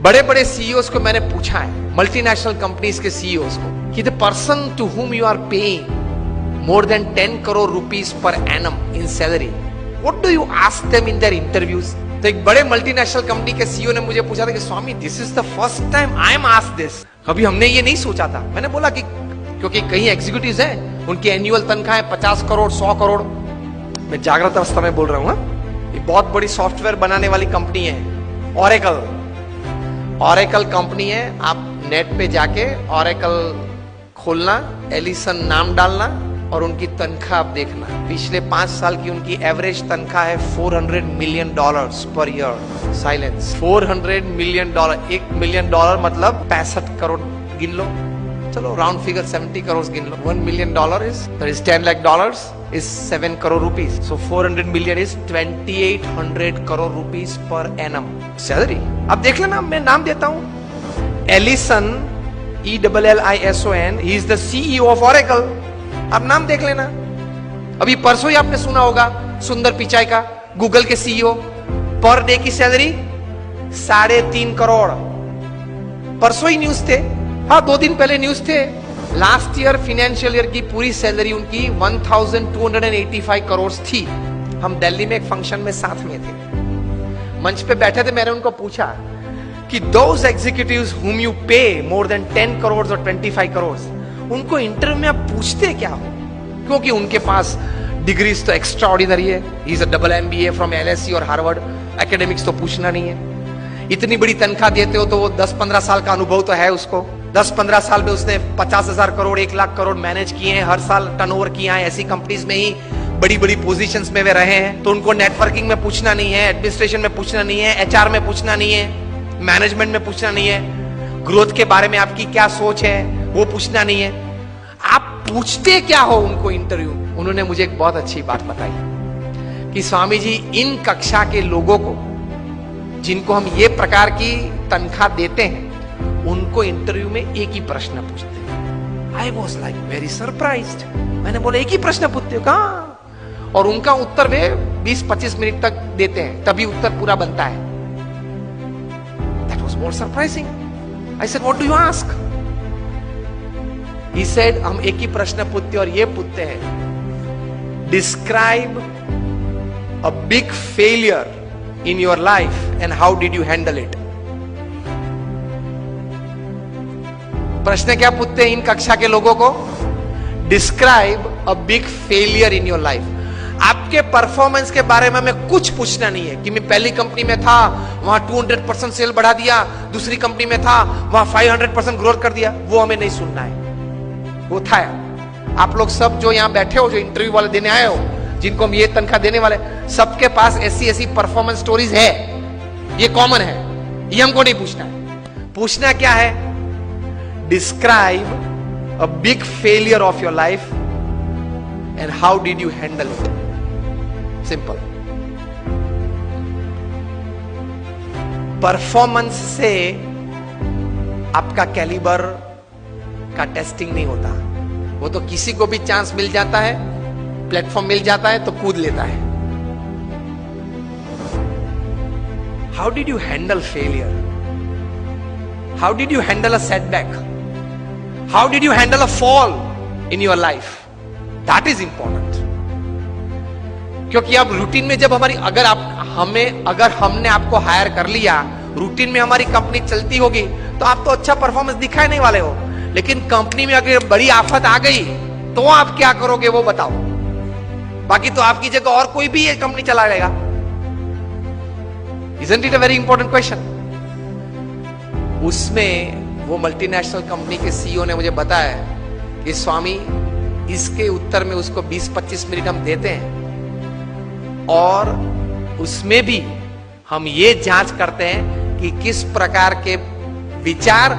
बड़े बड़े सीईओज को मैंने पूछा है, मल्टीनेशनल कंपनीज के सीईओज को, कि the person to whom you are paying more than 10 crore rupees per annum in salary, what do you ask them in their interviews? तो एक बड़े मल्टीनेशनल कंपनी के सीईओ ने मुझे पूछा था कि Swami this is the first time I am asked this, कभी हमने ये नहीं सोचा था। मैंने बोला कि क्योंकि कई एग्जीक्यूटिव्स हैं, उनकी एनुअल तनख्वाह है 50 करोड़ 100 करोड़। मैं जागृत अवस्था में बोल रहा हूँ। ये बहुत बड़ी सॉफ्टवेयर बनाने वाली कंपनी है, ऑरेकल कंपनी है। आप नेट पे जाके ऑरेकल खोलना, एलिसन नाम डालना और उनकी तनख्वाह आप देखना। पिछले 5 साल की उनकी एवरेज तनख्वाह है $400 million per year. Silence. $400 million, $1 million मतलब 65 करोड़ गिन लो, चलो राउंड फिगर 70 करोड़ गिन लो। $1 million is $10 lakh is 7 crore rupees. So 400 million is 2800 crore rupees per annum salary. अब देख लेना, मैं नाम देता हूं, Ellison, ELLISON, he is the CEO of Oracle. अब नाम देख लेना। अभी परसों ही आपने सुना होगा सुंदर पिचाई का, गूगल के सीईओ, पर डे की सैलरी 3.5 करोड़। परसों ही न्यूज थे, हाँ 2 दिन पहले न्यूज थे। लास्ट ईयर फाइनेंशियल ईयर की पूरी सैलरी उनकी 1285 करोड़ थी। हम दिल्ली में एक फंक्शन में साथ में थे, मंच पे बैठे थे। मैंने उनको पूछा कि दोज एग्जीक्यूटिव्स हुम यू पे मोर देन 10 करोड़ और 25 करोड़, उनको इंटरव्यू में आप पूछते क्या हो? क्योंकि उनके पास डिग्रीज तो एक्स्ट्रा ऑर्डिनरी है। He is a double MBA from LSE और हार्वर्ड। एकेडमिक्स तो पूछना नहीं है। इतनी बड़ी तनख्वाह देते हो तो वो 10-15 साल का अनुभव तो है उसको। 10-15 साल में उसने 50,000 करोड़ 1 लाख करोड़ मैनेज किए हैं, हर साल टर्नओवर किया है। ऐसी कंपनीज में ही बड़ी बड़ी पोजीशंस में वे रहे हैं। तो उनको नेटवर्किंग में पूछना नहीं है, एडमिनिस्ट्रेशन में पूछना नहीं है, HR में पूछना नहीं है, मैनेजमेंट में पूछना नहीं है, ग्रोथ के बारे में आपकी क्या सोच है वो पूछना नहीं है। आप पूछते क्या हो उनको इंटरव्यू? उन्होंने मुझे एक बहुत अच्छी बात बताई कि स्वामी जी, इन कक्षा के लोगों को जिनको हम ये प्रकार की तनख्वाह देते हैं, उनको इंटरव्यू में एक ही प्रश्न पूछते हैं। I was like very surprised. मैंने बोला एक ही प्रश्न पूछते हो? कहाँ? और उनका उत्तर वे 20-25 मिनट तक देते हैं, तभी उत्तर पूरा बनता है। That was more surprising. I said what do you ask? He said, हम एक ही प्रश्न पूछते और ये पूछते हैं, describe a big failure in your life and how did you handle it. प्रश्न क्या पूछते हैं इन कक्षा के लोगों को? Describe a big failure in your life. आपके परफॉर्मेंस के बारे में हमें कुछ पूछना नहीं है कि मैं पहली कंपनी में था, वहां 200% सेल बढ़ा दिया, दूसरी कंपनी में था, वहां 500% ग्रोथ कर दिया। वो हमें नहीं सुनना है। वो था आप लोग सब जो यहां बैठे हो, जो इंटरव्यू वाले देने आए हो, जिनको हम ये तनख्वाह देने वाले, सबके पास ऐसी परफॉर्मेंस स्टोरीज है, ये कॉमन है, ये हमको नहीं पूछना है। पूछना क्या है? Describe a big failure of your life and how did you handle it. Simple. Performance से आपका कैलिबर का टेस्टिंग नहीं होता। वो तो किसी को भी चांस मिल जाता है, प्लेटफॉर्म मिल जाता है तो कूद लेता है। How did you handle failure? How did you handle a setback? How did you handle a fall in your life? That is important. क्योंकि अब रूटीन में जब हमारी अगर हमने आपको हायर कर लिया, रूटीन में हमारी कंपनी चलती होगी, तो आप तो अच्छा परफॉर्मेंस दिखाए नहीं वाले हो। लेकिन कंपनी में अगर बड़ी आफत आ गई तो आप क्या करोगे वो बताओ। बाकी तो आपकी जगह और कोई भी ये कंपनी चला लेगा। Isn't it a very important question? उसमें वो मल्टीनेशनल कंपनी के CEO ने मुझे बताया कि स्वामी, इसके उत्तर में उसको 20-25 मिनट हम देते हैं और उसमें भी हम ये जांच करते हैं कि किस प्रकार के विचार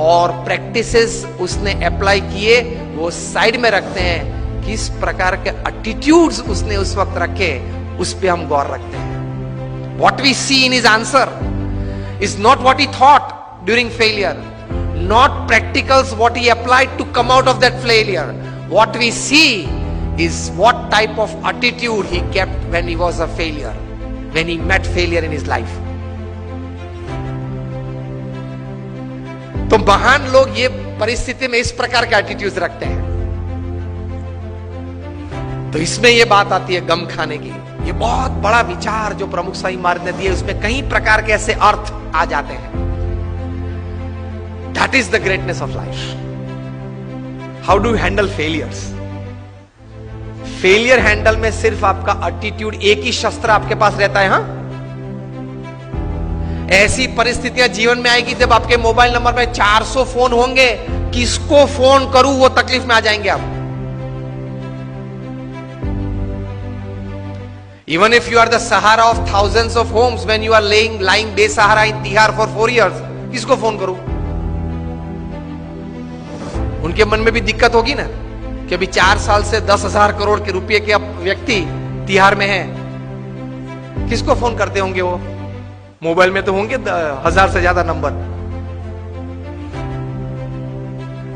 और प्रैक्टिसेस उसने अप्लाई किए, वो साइड में रखते हैं। किस प्रकार के एटीट्यूड्स उसने उस वक्त रखे, उस पे हम गौर रखते हैं। What we see in his answer is not what he thought during failure, not practicals what he applied to come out of that failure. What we see is what type of attitude he kept when he was a failure, when he met failure in his life. तो महान लोग ये परिस्थिति में इस प्रकार के attitude रखते हैं। तो इसमें ये बात आती है गम खाने की। ये बहुत बड़ा विचार जो प्रमुख स्वामी महाराज ने दिए, उसमें कई प्रकार के ऐसे अर्थ आ जाते हैं। That is the greatness of life. How do you handle failures? Failure handle में सिर्फ आपका एटीट्यूड, एक ही शस्त्र आपके पास रहता है। हां, ऐसी परिस्थितियां जीवन में आएगी जब आपके मोबाइल नंबर पे 400 फोन होंगे, किसको फोन करूं वो तकलीफ में आ जाएंगे आप। Even if you are the Sahara of thousands of homes, when you are lying बेसहारा in Tihar for 4 years, किसको फोन करूं? उनके मन में भी दिक्कत होगी ना कि अभी 4 साल से 10,000 करोड़ के रुपए के व्यक्ति तिहाड़ में है, किसको फोन करते होंगे वो? मोबाइल में तो होंगे 1000 से ज्यादा नंबर।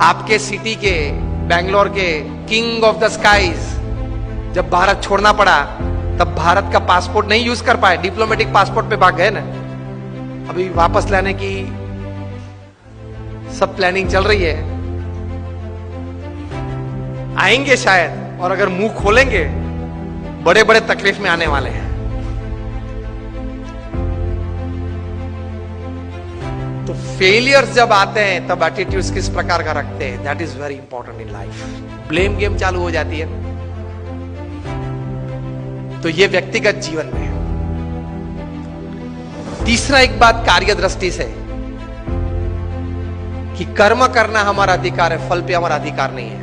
आपके सिटी के, बैंगलोर के किंग ऑफ द स्काईज जब भारत छोड़ना पड़ा, तब भारत का पासपोर्ट नहीं यूज कर पाए, डिप्लोमेटिक पासपोर्ट पे भाग गए ना। अभी वापस लाने की सब प्लानिंग चल रही है, आएंगे शायद, और अगर मुंह खोलेंगे बड़े बड़े तकलीफ में आने वाले हैं। तो फेलियर्स जब आते हैं तब एटीट्यूड्स किस प्रकार का रखते हैं, that is very important in life. Blame game चालू हो जाती है। तो ये व्यक्तिगत जीवन में है। तीसरा एक बात कार्य दृष्टि से कि कर्म करना हमारा अधिकार है, फल पे हमारा अधिकार नहीं है।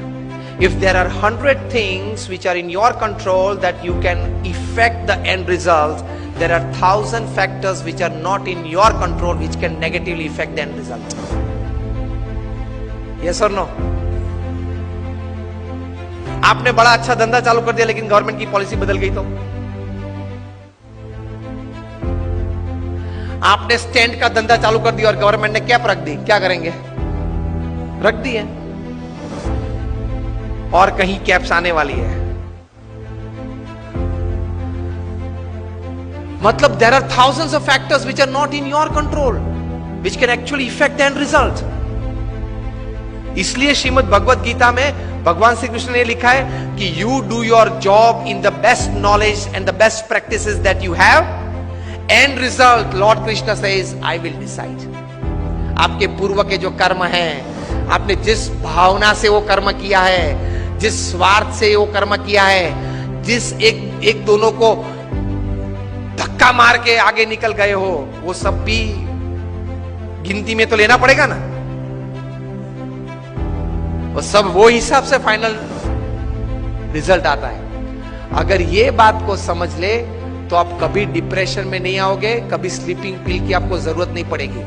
If there are 100 things which are in your control that you can effect the end result, there are 1000 factors which are not in your control which can negatively effect the end result. Yes और no? आपने बड़ा अच्छा धंधा चालू कर दिया लेकिन government की पॉलिसी बदल गई तो? आपने स्टैंड का धंधा चालू कर दिया और गवर्नमेंट ने कैप रख दी, क्या करेंगे? रख दी है, और कहीं कैप्स आने वाली है। मतलब there are thousands of factors which are not in your control which can actually affect the end result। इसलिए श्रीमद् भगवत गीता में भगवान श्री कृष्ण ने लिखा है कि you do your job in the best knowledge and the best practices that you have, and result Lord Krishna says I will decide. आपके पूर्व के जो कर्म हैं, आपने जिस भावना से वो कर्म किया है, जिस स्वार्थ से वो कर्म किया है, जिस एक दोनों को धक्का मार के आगे निकल गए हो, वो सब भी गिनती में तो लेना पड़ेगा ना। वो सब वो हिसाब से फाइनल रिजल्ट आता है। अगर ये बात को समझ ले तो आप कभी डिप्रेशन में नहीं आओगे, कभी स्लीपिंग पिल की आपको जरूरत नहीं पड़ेगी।